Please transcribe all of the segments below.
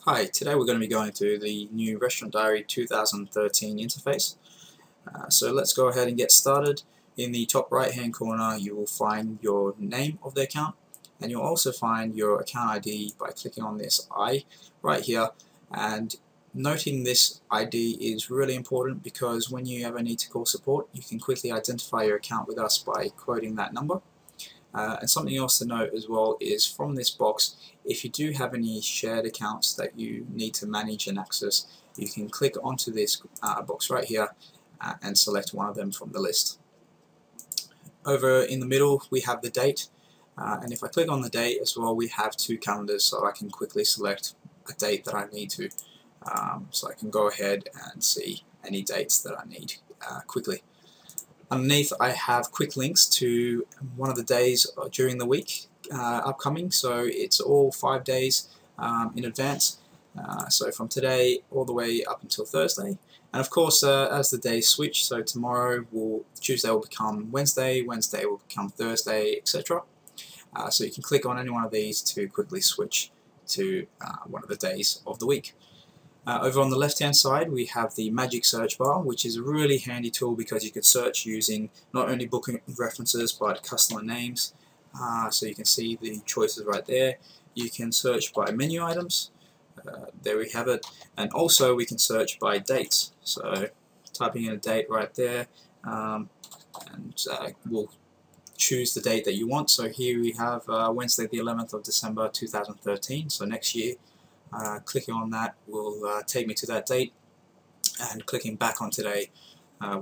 Hi, today we're going to be going through the new Restaurant Diary 2013 interface. So let's go ahead and get started. In the top right hand corner you will find your name of the account, and you'll also find your account ID by clicking on this I right here. And noting this ID is really important because when you ever need to call support, you can quickly identify your account with us by quoting that number. And something else to note as well is from this box, if you do have any shared accounts that you need to manage and access, you can click onto this box right here and select one of them from the list. Over in the middle we have the date, and if I click on the date as well, we have two calendars, so I can quickly select a date that I need to. So I can go ahead and see any dates that I need quickly. Underneath I have quick links to one of the days during the week upcoming, so it's all 5 days in advance, so from today all the way up until Thursday. And of course as the days switch, so Tuesday will become Wednesday, Wednesday will become Thursday, etc. So you can click on any one of these to quickly switch to one of the days of the week. Over on the left hand side we have the magic search bar, which is a really handy tool because you can search using not only booking references but customer names. So you can see the choices right there. You can search by menu items, there we have it, and also we can search by dates. So typing in a date right there, and we'll choose the date that you want. So here we have Wednesday the 11th of December 2013, so next year. Clicking on that will take me to that date, and clicking back on today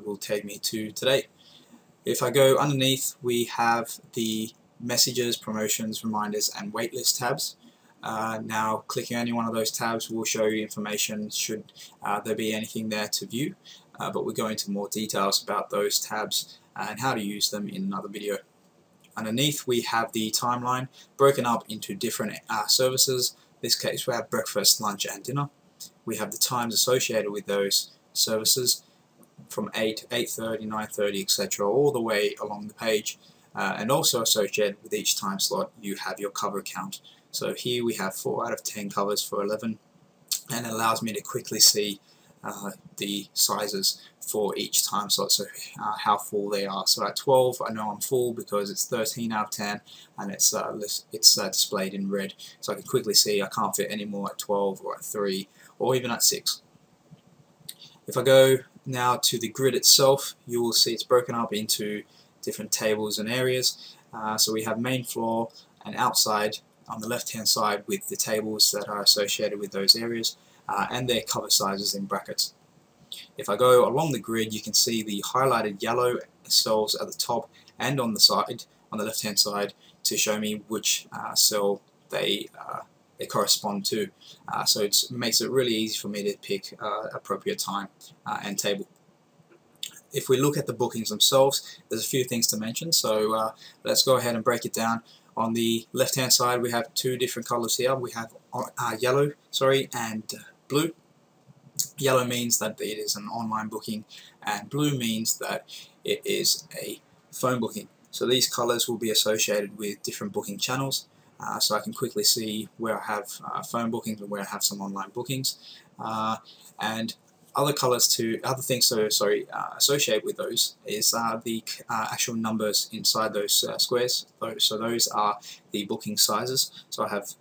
will take me to today. If I go underneath, we have the messages, promotions, reminders and waitlist tabs. Now clicking any one of those tabs will show you information should there be anything there to view, but we'll go into more details about those tabs and how to use them in another video. Underneath we have the timeline broken up into different services. In this case we have breakfast, lunch and dinner. We have the times associated with those services from 8, 8:30, 9:30, etc. all the way along the page, and also associated with each time slot you have your cover count. So here we have 4 out of 10 covers for 11, and it allows me to quickly see the sizes for each time slot, so how full they are. So at 12 I know I'm full because it's 13 out of 10 and it's displayed in red, so I can quickly see I can't fit any more at 12 or at 3 or even at 6. If I go now to the grid itself, you will see it's broken up into different tables and areas. So we have main floor and outside on the left hand side with the tables that are associated with those areas, and their cover sizes in brackets. If I go along the grid, you can see the highlighted yellow cells at the top and on the side, on the left hand side, to show me which cell they correspond to. So it makes it really easy for me to pick appropriate time and table. If we look at the bookings themselves, there's a few things to mention, so let's go ahead and break it down. On the left hand side we have two different colors here. We have yellow and blue. Yellow means that it is an online booking, and blue means that it is a phone booking. So these colors will be associated with different booking channels, so I can quickly see where I have phone bookings and where I have some online bookings, and other things associated with those is the actual numbers inside those squares. So those are the booking sizes. So I have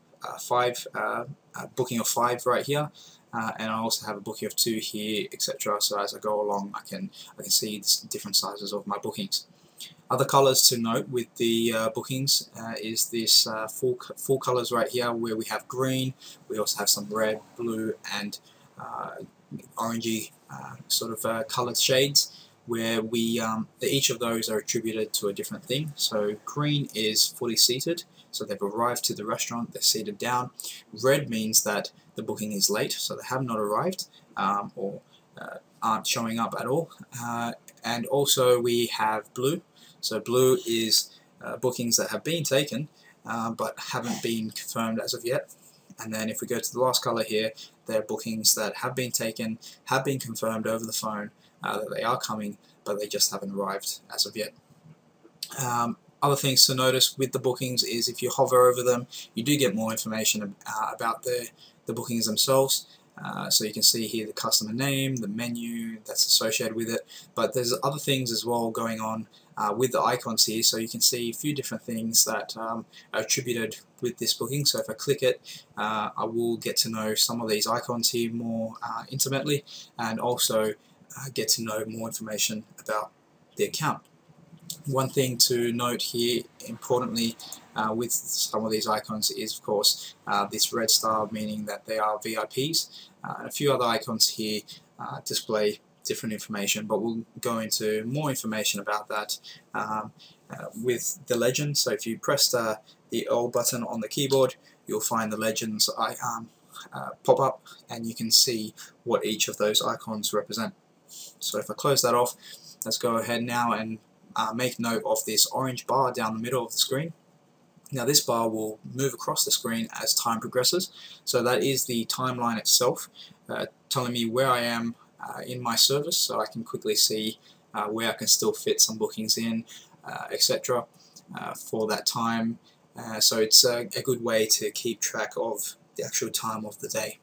a booking of 5 right here, and I also have a booking of 2 here, etc. So as I go along, I can see the different sizes of my bookings. Other colors to note with the bookings is this full colors right here, where we have green. We also have some red, blue, and orangey sort of colored shades, where each of those are attributed to a different thing. So green is fully seated, so they've arrived to the restaurant, they're seated down. Red means that the booking is late, so they have not arrived or aren't showing up at all. And also we have blue. So blue is bookings that have been taken but haven't been confirmed as of yet. And then if we go to the last color here, they're bookings that have been taken, have been confirmed over the phone that they are coming, but they just haven't arrived as of yet. Other things to notice with the bookings is if you hover over them, you do get more information about the bookings themselves. So you can see here the customer name, the menu that's associated with it, but there's other things as well going on with the icons here, so you can see a few different things that are attributed with this booking. So if I click it, I will get to know some of these icons here more intimately, and also get to know more information about the account. One thing to note here, importantly, with some of these icons is, of course, this red star, meaning that they are VIPs. And a few other icons here display different information, but we'll go into more information about that with the legend. So if you press the L button on the keyboard, you'll find the legends pop up, and you can see what each of those icons represent. So if I close that off, let's go ahead now and make note of this orange bar down the middle of the screen. Now this bar will move across the screen as time progresses, so that is the timeline itself, telling me where I am in my service, so I can quickly see where I can still fit some bookings in, etc. For that time. So it's a good way to keep track of the actual time of the day.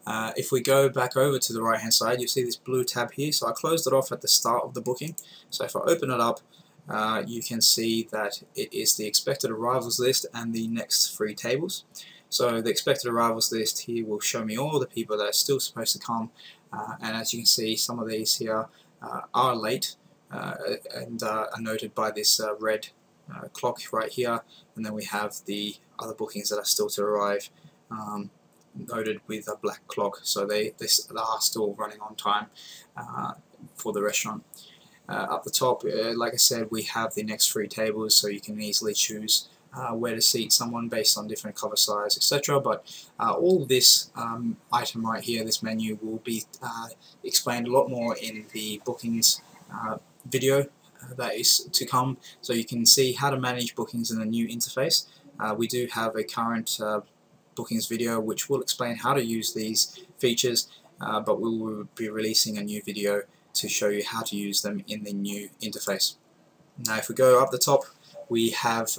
If we go back over to the right hand side, you'll see this blue tab here. So I closed it off at the start of the booking. So if I open it up, you can see that it is the expected arrivals list and the next free tables. So the expected arrivals list here will show me all the people that are still supposed to come, and as you can see, some of these here are late and are noted by this red clock right here, and then we have the other bookings that are still to arrive noted with a black clock, so they are still running on time for the restaurant. Up the top, like I said, we have the next free tables, so you can easily choose where to seat someone based on different cover size, etc. But all this item right here, this menu, will be explained a lot more in the bookings video that is to come, so you can see how to manage bookings in the new interface. We do have a current bookings video which will explain how to use these features, but we will be releasing a new video to show you how to use them in the new interface. Now if we go up the top, we have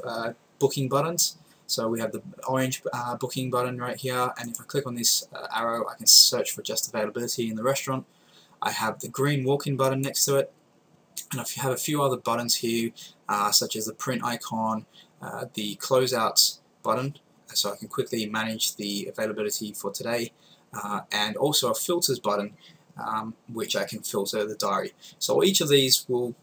booking buttons. So we have the orange booking button right here, and if I click on this arrow, I can search for just availability in the restaurant. I have the green walk-in button next to it, and I have a few other buttons here, such as the print icon, the closeouts button, so I can quickly manage the availability for today, and also a filters button, which I can filter the diary. So each of these will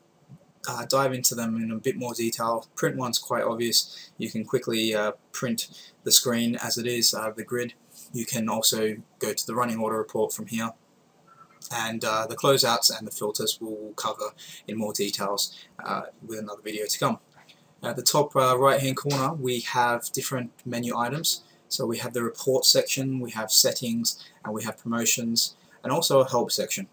dive into them in a bit more detail. Print one's quite obvious. You can quickly print the screen as it is, the grid. You can also go to the running order report from here, and the closeouts and the filters we'll cover in more details with another video to come. At the top right hand corner, we have different menu items. So we have the report section, we have settings, and we have promotions, and also a help section.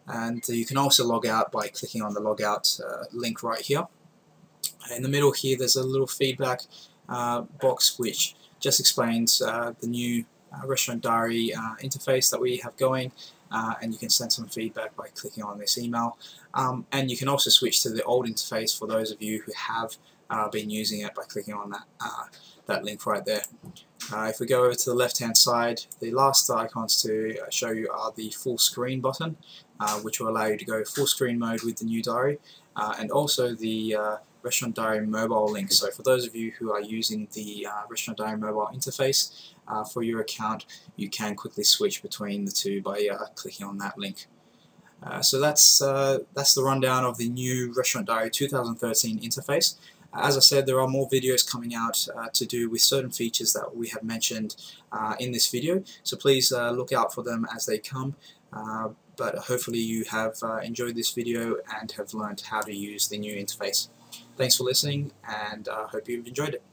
And you can also log out by clicking on the log out link right here. In the middle here, there's a little feedback box which just explains the new Restaurant Diary interface that we have going, and you can send some feedback by clicking on this email. And you can also switch to the old interface for those of you who have been using it by clicking on that link right there. If we go over to the left hand side, the last icons to show you are the full screen button, which will allow you to go full screen mode with the new diary, and also the Restaurant Diary mobile link. So for those of you who are using the Restaurant Diary mobile interface for your account, you can quickly switch between the two by clicking on that link. So that's the rundown of the new Restaurant Diary 2013 interface. As I said, there are more videos coming out to do with certain features that we have mentioned in this video, so please look out for them as they come. But hopefully you have enjoyed this video and have learned how to use the new interface. Thanks for listening, and I hope you've enjoyed it.